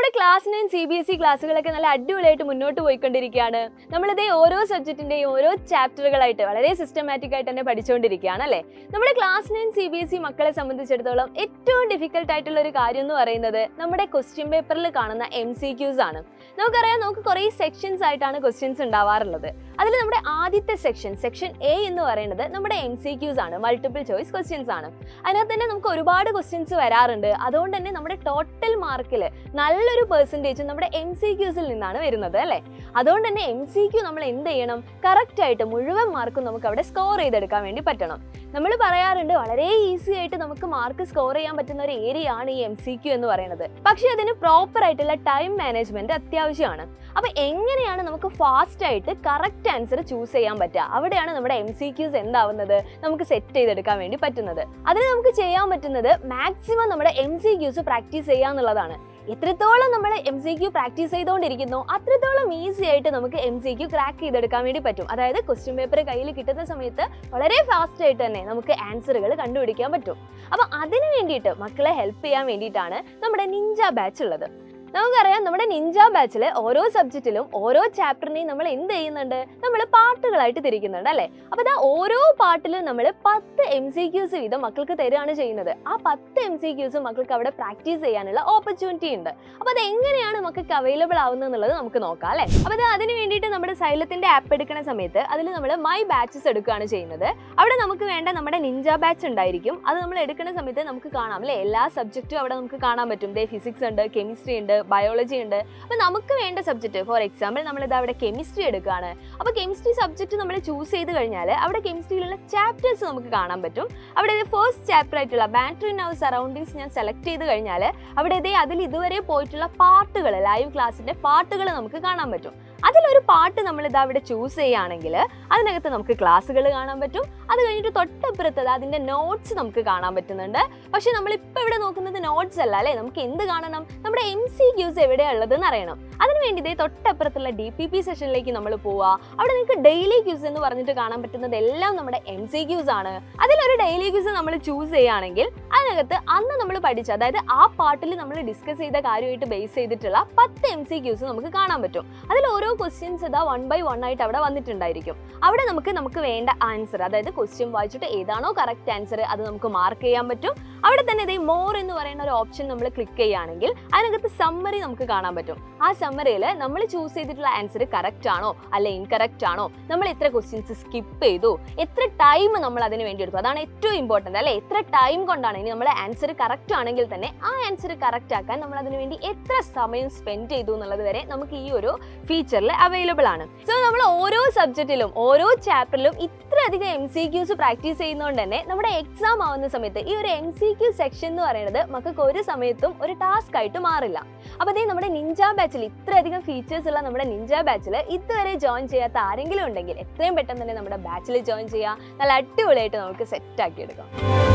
നമ്മുടെ class 9 CBSE ക്ലാസ്സുകളൊക്കെ നല്ല അടിപൊളിയായിട്ട് മുന്നോട്ട് പോയിക്കൊണ്ടിരിക്കുകയാണ്. നമ്മളിതേ ഓരോ സബ്ജക്റ്റിന്റെയും ഓരോ ചാപ്റ്ററുകളായിട്ട് വളരെ സിസ്റ്റമാറ്റിക് ആയിട്ട് തന്നെ പഠിച്ചുകൊണ്ടിരിക്കുകയാണ് അല്ലേ. നമ്മുടെ ക്ലാസ് 9 CBSE മക്കളെ സംബന്ധിച്ചിടത്തോളം ഏറ്റവും ഡിഫിക്കൽട്ട് ആയിട്ടുള്ള ഒരു കാര്യം എന്ന് പറയുന്നത് നമ്മുടെ ക്വസ്റ്റ്യൻ പേപ്പറിൽ കാണുന്ന MCQs ആണ്. നമുക്കറിയാം, നമുക്ക് കുറേ സെക്ഷൻസ് ആയിട്ടാണ് ക്വസ്റ്റ്യൻസ് ഉണ്ടാവാറുള്ളത്. അതിൽ നമ്മുടെ ആദ്യത്തെ സെക്ഷൻ A എന്ന് പറയുന്നത് നമ്മുടെ MCQs ആണ്, മൾട്ടിപ്പിൾ ചോയ്സ് ക്വസ്റ്റ്യൻസ് ആണ്. അതിനകത്ത് തന്നെ നമുക്ക് ഒരുപാട് ക്വസ്റ്റ്യൻസ് വരാറുണ്ട്. അതുകൊണ്ട് തന്നെ നമ്മുടെ ടോട്ടൽ മാർക്കിൽ നല്ലൊരു പെർസെൻറ്റേജ് നമ്മുടെ MCQസിൽ നിന്നാണ് വരുന്നത് അല്ലേ. അതുകൊണ്ട് തന്നെ MCQ നമ്മൾ എന്ത് ചെയ്യണം, കറക്റ്റ് ആയിട്ട് മുഴുവൻ മാർക്കും നമുക്ക് അവിടെ സ്കോർ ചെയ്തെടുക്കാൻ വേണ്ടി പറ്റണം. നമ്മൾ പറയാറുണ്ട് വളരെ ഈസി ആയിട്ട് നമുക്ക് മാർക്ക് സ്കോർ ചെയ്യാൻ പറ്റുന്ന ഒരു ഏരിയ ആണ് ഈ MCQ എന്ന് പറയുന്നത്. പക്ഷേ അതിന് പ്രോപ്പർ ആയിട്ടുള്ള ടൈം മാനേജ്മെന്റ് അത്യാവശ്യമാണ്. അപ്പോൾ എങ്ങനെയാണ് നമുക്ക് ഫാസ്റ്റ് ആയിട്ട് കറക്റ്റ് ആൻസർ ചൂസ് ചെയ്യാൻ പറ്റുക? അവിടെയാണ് നമ്മുടെ MCQs എന്താവുന്നത് നമുക്ക് സെറ്റ് ചെയ്തെടുക്കാൻ വേണ്ടി പറ്റുന്നത്. അതിന് നമുക്ക് ചെയ്യാൻ പറ്റുന്നത് മാക്സിമം നമ്മുടെ MCQs പ്രാക്ടീസ് ചെയ്യുക എന്നുള്ളതാണ്. എത്രത്തോളം നമ്മൾ MCQ പ്രാക്ടീസ് ചെയ്തുകൊണ്ടിരിക്കുന്നോ അത്രത്തോളം ഈസി ആയിട്ട് നമുക്ക് MCQ ക്രാക്ക് ചെയ്തെടുക്കാൻ വേണ്ടി പറ്റും. അതായത് ക്വസ്റ്റ്യൻ പേപ്പർ കയ്യിൽ കിട്ടുന്ന സമയത്ത് വളരെ ഫാസ്റ്റ് ആയിട്ട് തന്നെ നമുക്ക് ആൻസറുകൾ കണ്ടുപിടിക്കാൻ പറ്റും. അപ്പോൾ അതിന് വേണ്ടിയിട്ട് മക്കളെ ഹെൽപ്പ് ചെയ്യാൻ വേണ്ടിയിട്ടാണ് നമ്മുടെ നിഞ്ച ബാച്ച് ഉള്ളത്. നമുക്കറിയാം, നമ്മുടെ നിഞ്ച ബാച്ചിൽ ഓരോ സബ്ജക്റ്റിലും ഓരോ ചാപ്റ്ററിനെയും നമ്മൾ എന്ത് ചെയ്യുന്നുണ്ട്, നമ്മൾ പാർട്ടുകളായിട്ട് തിരിക്കുന്നുണ്ട് അല്ലേ. അപ്പോൾ ഇതാ ഓരോ പാർട്ടിലും നമ്മൾ 10 MCQs വീതം മക്കൾക്ക് തരികയാണ് ചെയ്യുന്നത്. ആ 10 MCQs മക്കൾക്ക് അവിടെ പ്രാക്ടീസ് ചെയ്യാനുള്ള ഓപ്പർച്യൂണിറ്റി ഉണ്ട്. അപ്പോൾ അത് എങ്ങനെയാണ് മക്കൾക്ക് അവൈലബിൾ ആവുന്നത് എന്നുള്ളത് നമുക്ക് നോക്കാം അല്ലേ. അപ്പോൾ അതിന് വേണ്ടിയിട്ട് നമ്മുടെ സൈലത്തിന്റെ ആപ്പ് എടുക്കുന്ന സമയത്ത് അതിൽ നമ്മൾ മൈ ബാച്ചസ് എടുക്കുകയാണ് ചെയ്യുന്നത്. അവിടെ നമുക്ക് വേണ്ട നമ്മുടെ നിഞ്ച ബാച്ച് ഉണ്ടായിരിക്കും. അത് നമ്മൾ എടുക്കുന്ന സമയത്ത് നമുക്ക് കാണാം അല്ലേ, എല്ലാ സബ്ജക്റ്റും അവിടെ നമുക്ക് കാണാൻ പറ്റും. ഫിസിക്സ് ഉണ്ട്, കെമിസ്ട്രി ഉണ്ട്, ബയോളജി ഉണ്ട്. അപ്പോൾ നമുക്ക് വേണ്ട സബ്ജക്റ്റ്, ഫോർ എക്സാമ്പിൾ നമ്മളിത് അവിടെ കെമിസ്ട്രി എടുക്കുകയാണ്. അപ്പോൾ കെമിസ്ട്രി സബ്ജക്റ്റ് നമ്മൾ ചൂസ് ചെയ്ത് കഴിഞ്ഞാൽ അവിടെ കെമിസ്ട്രിയിലുള്ള ചാപ്റ്റേഴ്സ് നമുക്ക് കാണാൻ പറ്റും. അവിടെ ഫസ്റ്റ് ചാപ്റ്റർ ആയിട്ടുള്ള ബാറ്ററി ഇൻ അവർ സറൗണ്ടിങ്സ് ഞാൻ സെലക്ട് ചെയ്ത് കഴിഞ്ഞാൽ അവിടെ അതിൽ ഇതുവരെ പോയിട്ടുള്ള പാർട്ടുകൾ, ലൈവ് ക്ലാസ്സിന്റെ പാർട്ടുകൾ നമുക്ക് കാണാൻ പറ്റും. അതിലൊരു പാർട്ട് നമ്മൾ അവിടെ ചൂസ് ചെയ്യുകയാണെങ്കിൽ അതിനകത്ത് നമുക്ക് ക്ലാസ്സുകൾ കാണാൻ പറ്റും. അത് കഴിഞ്ഞിട്ട് തൊട്ടപ്പുറത്ത് അതിൻ്റെ നോട്ട്സ് നമുക്ക് കാണാൻ പറ്റുന്നുണ്ട്. പക്ഷേ നമ്മളിപ്പോൾ ഇവിടെ നോക്കുന്നത് നോട്ട്സ് അല്ല അല്ലേ, നമുക്ക് എന്ത് കാണണം, നമ്മുടെ MCQs എവിടെയാണ് ഉള്ളതെന്ന് അറിയണം. അതിനുവേണ്ടി തൊട്ടപ്പുറത്തുള്ള DPP സെഷനിലേക്ക് നമ്മൾ പോവുക. അവിടെ നിങ്ങൾക്ക് ഡെയിലി ക്യൂസ് എന്ന് പറഞ്ഞിട്ട് കാണാൻ പറ്റുന്നത് എല്ലാം നമ്മുടെ MCQs ആണ്. അതിലൊരു ഡെയിലി ക്യൂസ് നമ്മൾ ചൂസ് ചെയ്യുകയാണെങ്കിൽ അതിനകത്ത് അന്ന് നമ്മൾ പഠിച്ച, അതായത് ആ പാർട്ടിൽ നമ്മൾ ഡിസ്കസ് ചെയ്ത കാര്യമായിട്ട് ബേസ് ചെയ്തിട്ടുള്ള 10 MCQs നമുക്ക് കാണാൻ പറ്റും. അതിൽ ഓരോ ക്വസ്റ്റ്യൻസ് 1 by 1 ആയിട്ട് അവിടെ വന്നിട്ടുണ്ടായിരിക്കും. അവിടെ നമുക്ക് വേണ്ട ആൻസർ, അതായത് ക്വസ്റ്റ്യൻ വായിച്ചിട്ട് ഏതാണോ കറക്റ്റ് ആൻസർ അത് നമുക്ക് മാർക്ക് ചെയ്യാൻ പറ്റും. അവിടെ തന്നെ മോർ എന്ന് പറയുന്ന ഒരു ഓപ്ഷൻ നമ്മൾ ക്ലിക്ക് ചെയ്യുകയാണെങ്കിൽ അതിനകത്ത് സമ്മറി നമുക്ക് കാണാൻ പറ്റും. ആ സമ്മറിയിൽ നമ്മൾ ചൂസ് ചെയ്തിട്ടുള്ള ആൻസർ കറക്റ്റ് ആണോ അല്ലെ ഇൻകറക്റ്റ് ആണോ, നമ്മൾ എത്ര ക്വസ്റ്റ്യൻസ് സ്കിപ്പ് ചെയ്തു, എത്ര ടൈം നമ്മൾ അതിന് വേണ്ടി എടുത്തു, അതാണ് ഏറ്റവും ഇമ്പോർട്ടൻ്റ് അല്ലെ. എത്ര ടൈം കൊണ്ടാണ്, ഇനി നമ്മുടെ ആൻസർ കറക്റ്റ് ആണെങ്കിൽ തന്നെ ആ ആൻസർ കറക്റ്റ് ആക്കാൻ നമ്മൾ അതിന് വേണ്ടി എത്ര സമയം സ്പെൻഡ് ചെയ്തു എന്നുള്ളത് വരെ നമുക്ക് ഈ ഒരു ഫീച്ചറിൽ അവൈലബിൾ ആണ്. സോ നമ്മൾ ഓരോ സബ്ജക്റ്റിലും ഓരോ ചാപ്റ്ററിലും ഇത്രയധികം MCQs പ്രാക്ടീസ് ചെയ്യുന്നതുകൊണ്ട് തന്നെ നമ്മുടെ എക്സാം ആവുന്ന സമയത്ത് ഈ ഒരു MCQ സെക്ഷൻ എന്ന് പറയുന്നത് മക്കൾക്ക് ഒരു സമയത്തും ഒരു ടാസ്ക് ആയിട്ട് മാറില്ല. അപ്പോൾ നമ്മുടെ നിഞ്ച ബാച്ചിൽ ഇത്രയധികം ഫീച്ചേഴ്സ് ഉള്ള നമ്മുടെ നിഞ്ച ബാച്ചിൽ ഇതുവരെ ജോയിൻ ചെയ്യാത്ത ആരെങ്കിലും ഉണ്ടെങ്കിൽ എത്രയും പെട്ടെന്ന് തന്നെ നമ്മുടെ ബാച്ചിൽ ജോയിൻ ചെയ്യുക. നല്ല അടിപൊളിയായിട്ട് നമുക്ക് സെറ്റ് ആക്കി എടുക്കാം.